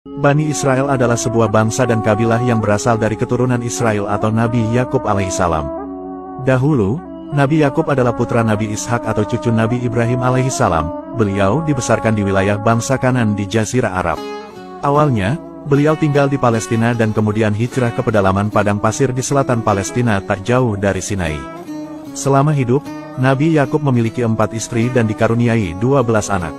Bani Israel adalah sebuah bangsa dan kabilah yang berasal dari keturunan Israel atau Nabi Yakub alaihissalam. Dahulu, Nabi Yakub adalah putra Nabi Ishak atau cucu Nabi Ibrahim alaihissalam. Beliau dibesarkan di wilayah bangsa Kanan di Jazirah Arab. Awalnya, beliau tinggal di Palestina dan kemudian hijrah ke pedalaman padang pasir di selatan Palestina tak jauh dari Sinai. Selama hidup, Nabi Yakub memiliki 4 istri dan dikaruniai 12 anak.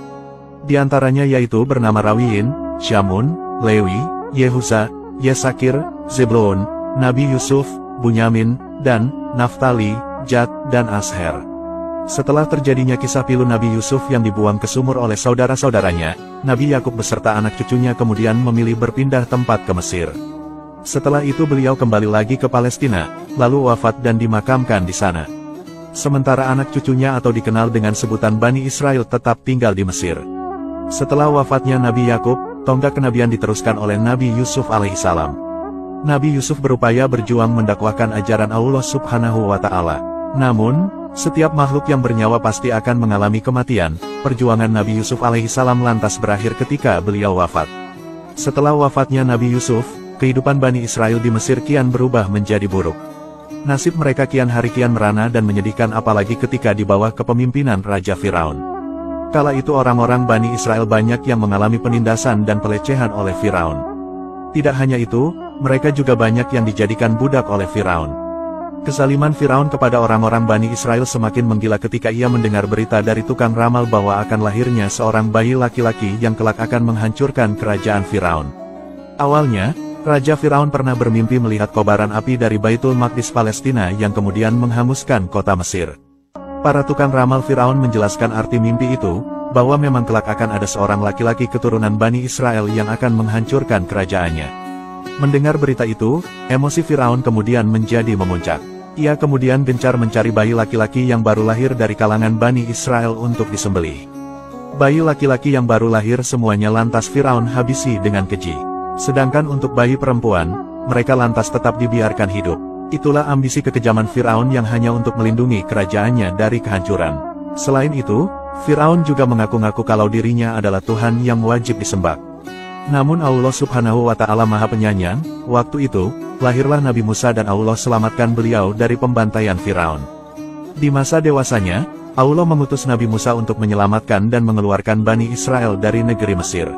Di antaranya yaitu bernama Rawiyin, Syamun, Lewi, Yehusa, Yesakir, Zebulon, Nabi Yusuf, Bunyamin, dan Naftali, Gad, dan Asher. Setelah terjadinya kisah pilu Nabi Yusuf yang dibuang ke sumur oleh saudara-saudaranya, Nabi Yakub beserta anak cucunya kemudian memilih berpindah tempat ke Mesir. Setelah itu beliau kembali lagi ke Palestina, lalu wafat dan dimakamkan di sana. Sementara anak cucunya atau dikenal dengan sebutan Bani Israel tetap tinggal di Mesir. Setelah wafatnya Nabi Yakub, tonggak kenabian diteruskan oleh Nabi Yusuf alaihissalam. Nabi Yusuf berupaya berjuang mendakwahkan ajaran Allah Subhanahu wa Ta'ala. Namun, setiap makhluk yang bernyawa pasti akan mengalami kematian. Perjuangan Nabi Yusuf alaihissalam lantas berakhir ketika beliau wafat. Setelah wafatnya Nabi Yusuf, kehidupan Bani Israel di Mesir kian berubah menjadi buruk. Nasib mereka kian hari kian merana dan menyedihkan apalagi ketika di bawah kepemimpinan Raja Firaun. Kala itu orang-orang Bani Israel banyak yang mengalami penindasan dan pelecehan oleh Firaun. Tidak hanya itu, mereka juga banyak yang dijadikan budak oleh Firaun. Kezaliman Firaun kepada orang-orang Bani Israel semakin menggila ketika ia mendengar berita dari tukang ramal bahwa akan lahirnya seorang bayi laki-laki yang kelak akan menghancurkan kerajaan Firaun. Awalnya, Raja Firaun pernah bermimpi melihat kobaran api dari Baitul Maqdis Palestina yang kemudian menghanguskan kota Mesir. Para tukang ramal Firaun menjelaskan arti mimpi itu, bahwa memang kelak akan ada seorang laki-laki keturunan Bani Israel yang akan menghancurkan kerajaannya. Mendengar berita itu, emosi Firaun kemudian menjadi memuncak. Ia kemudian gencar mencari bayi laki-laki yang baru lahir dari kalangan Bani Israel untuk disembelih. Bayi laki-laki yang baru lahir semuanya lantas Firaun habisi dengan keji. Sedangkan untuk bayi perempuan, mereka lantas tetap dibiarkan hidup. Itulah ambisi kekejaman Firaun yang hanya untuk melindungi kerajaannya dari kehancuran. Selain itu, Firaun juga mengaku-ngaku kalau dirinya adalah Tuhan yang wajib disembah. Namun Allah Subhanahu wa Ta'ala Maha Penyayang. Waktu itu, lahirlah Nabi Musa dan Allah selamatkan beliau dari pembantaian Firaun. Di masa dewasanya, Allah mengutus Nabi Musa untuk menyelamatkan dan mengeluarkan Bani Israel dari negeri Mesir.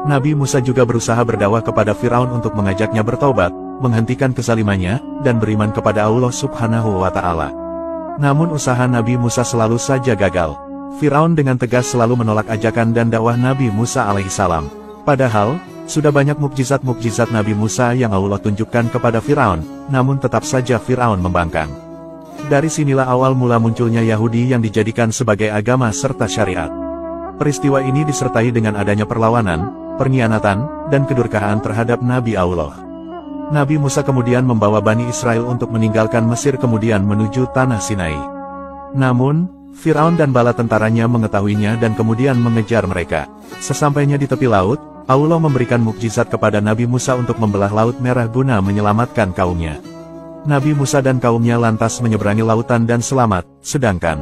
Nabi Musa juga berusaha berdakwah kepada Firaun untuk mengajaknya bertaubat, menghentikan kezalimannya, dan beriman kepada Allah Subhanahu wa Ta'ala. Namun usaha Nabi Musa selalu saja gagal. Firaun dengan tegas selalu menolak ajakan dan dakwah Nabi Musa alaihissalam. Padahal, sudah banyak mukjizat-mukjizat Nabi Musa yang Allah tunjukkan kepada Firaun, namun tetap saja Firaun membangkang. Dari sinilah awal mula munculnya Yahudi yang dijadikan sebagai agama serta syariat. Peristiwa ini disertai dengan adanya perlawanan, pengkhianatan, dan kedurkaan terhadap Nabi Allah. Nabi Musa kemudian membawa Bani Israel untuk meninggalkan Mesir kemudian menuju tanah Sinai. Namun, Firaun dan bala tentaranya mengetahuinya dan kemudian mengejar mereka. Sesampainya di tepi laut, Allah memberikan mukjizat kepada Nabi Musa untuk membelah Laut Merah guna menyelamatkan kaumnya. Nabi Musa dan kaumnya lantas menyeberangi lautan dan selamat, sedangkan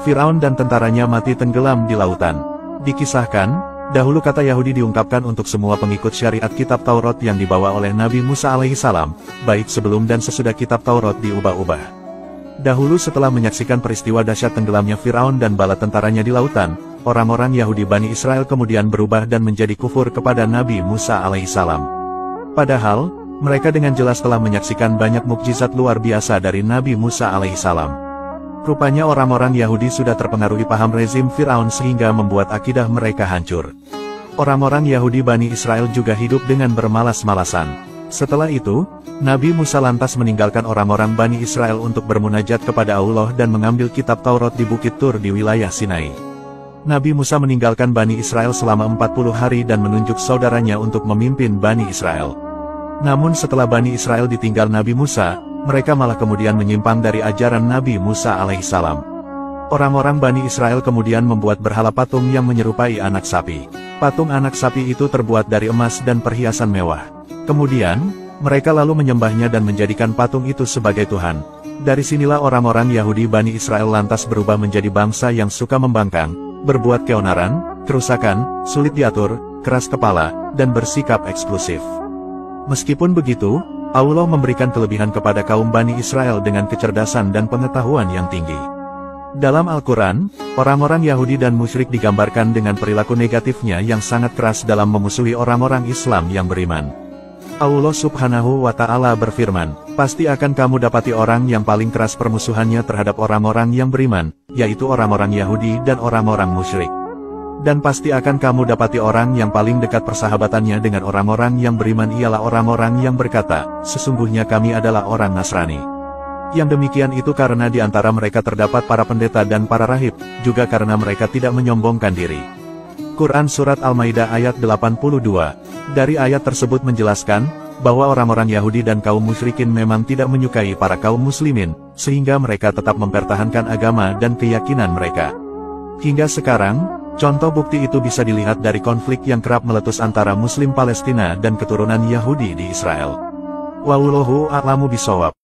Firaun dan tentaranya mati tenggelam di lautan. Dikisahkan, dahulu kata Yahudi diungkapkan untuk semua pengikut syariat kitab Taurat yang dibawa oleh Nabi Musa alaihissalam, baik sebelum dan sesudah kitab Taurat diubah-ubah. Dahulu setelah menyaksikan peristiwa dahsyat tenggelamnya Firaun dan bala tentaranya di lautan, orang-orang Yahudi Bani Israel kemudian berubah dan menjadi kufur kepada Nabi Musa alaihissalam. Padahal, mereka dengan jelas telah menyaksikan banyak mukjizat luar biasa dari Nabi Musa alaihissalam. Rupanya orang-orang Yahudi sudah terpengaruhi paham rezim Firaun sehingga membuat akidah mereka hancur. Orang-orang Yahudi Bani Israel juga hidup dengan bermalas-malasan. Setelah itu, Nabi Musa lantas meninggalkan orang-orang Bani Israel untuk bermunajat kepada Allah dan mengambil kitab Taurat di Bukit Tur di wilayah Sinai. Nabi Musa meninggalkan Bani Israel selama 40 hari dan menunjuk saudaranya untuk memimpin Bani Israel. Namun setelah Bani Israel ditinggal Nabi Musa, mereka malah kemudian menyimpang dari ajaran Nabi Musa alaihissalam. Orang-orang Bani Israel kemudian membuat berhala patung yang menyerupai anak sapi. Patung anak sapi itu terbuat dari emas dan perhiasan mewah. Kemudian, mereka lalu menyembahnya dan menjadikan patung itu sebagai Tuhan. Dari sinilah orang-orang Yahudi Bani Israel lantas berubah menjadi bangsa yang suka membangkang, berbuat keonaran, kerusakan, sulit diatur, keras kepala, dan bersikap eksklusif. Meskipun begitu, Allah memberikan kelebihan kepada kaum Bani Israel dengan kecerdasan dan pengetahuan yang tinggi. Dalam Al-Quran, orang-orang Yahudi dan musyrik digambarkan dengan perilaku negatifnya yang sangat keras dalam memusuhi orang-orang Islam yang beriman. Allah Subhanahu wa Ta'ala berfirman, "Pasti akan kamu dapati orang yang paling keras permusuhannya terhadap orang-orang yang beriman, yaitu orang-orang Yahudi dan orang-orang musyrik. Dan pasti akan kamu dapati orang yang paling dekat persahabatannya dengan orang-orang yang beriman ialah orang-orang yang berkata, sesungguhnya kami adalah orang Nasrani." Yang demikian itu karena di antara mereka terdapat para pendeta dan para rahib, juga karena mereka tidak menyombongkan diri. Quran Surat Al-Maidah ayat 82. Dari ayat tersebut menjelaskan, bahwa orang-orang Yahudi dan kaum musyrikin memang tidak menyukai para kaum muslimin, sehingga mereka tetap mempertahankan agama dan keyakinan mereka. Hingga sekarang, contoh bukti itu bisa dilihat dari konflik yang kerap meletus antara Muslim Palestina dan keturunan Yahudi di Israel. Wallahu a'lamu bishawab.